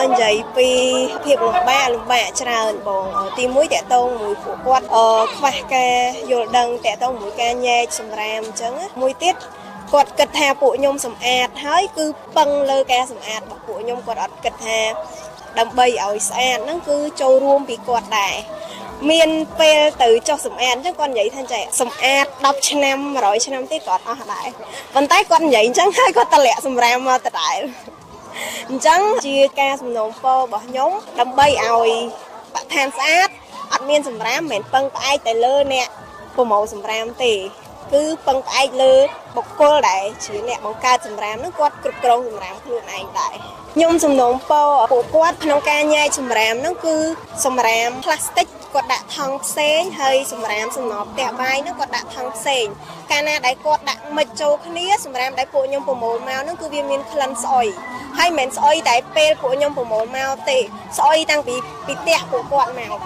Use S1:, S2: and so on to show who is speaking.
S1: និយាយពីភាពលំបាកច្រើនបងទីមួយតកតងមួយពួកគាត់ខ្វះការយល់ដឹងតកតងមួយការញែកសម្រាមអញ្ចឹងមួយទៀតគាត់គិតថាពួកខ្ញុំសម្អាតហើយគឺពឹងលើការសម្អាតរបស់ពួកខ្ញុំគាត់អត់គិតថាដើម្បីឲ្យស្អាតហ្នឹងគឺចូលរួមពីគាត់ដែរមានពេលទៅចុះសម្អាតអញ្ចឹងគាត់និយាយថាចេះសម្អាត10ឆ្នាំ100ឆ្នាំទៀតគាត់អស់ដែរប៉ុន្តែគាត់និយាយអញ្ចឹងហើយគាត់តម្លាក់សម្រាមមកដដែលអញ្ចឹងជាការសំណូមពររបស់ខ្ញុំដើម្បីឲ្យបរិស្ថានស្អាតអត់មានសម្រាមមិនមែនពឹងផ្អែកតែលើអ្នកប្រមូលសម្រាមទេគឺពឹងផ្អែកលើបុគ្គលដែលជាអ្នកបង្កើតសម្រាមនោះគាត់គ្រប់គ្រងសម្រាមខ្លួនឯងដែរខ្ញុំសំណូមពរពួកគាត់ក្នុងការញែកសម្រាមនោះគឺសម្រាមផ្លាស្ទិកគាត់ដាក់ថង់ផ្សេងហើយសម្រាមសំណល់ផ្ទះបាយនោះគាត់ដាក់ថង់ផ្សេងកាលណាដែលគាត់ដាក់មិចចូលគ្នាសម្រាមដែលពួកខ្ញុំប្រមូលមកនោះគឺវាមានក្លិនស្អុយហើយមិនមែនស្អុយតែពេលពួកខ្ញុំប្រមូលមកទេស្អុយតាំងពីផ្ទះពួកគាត់មក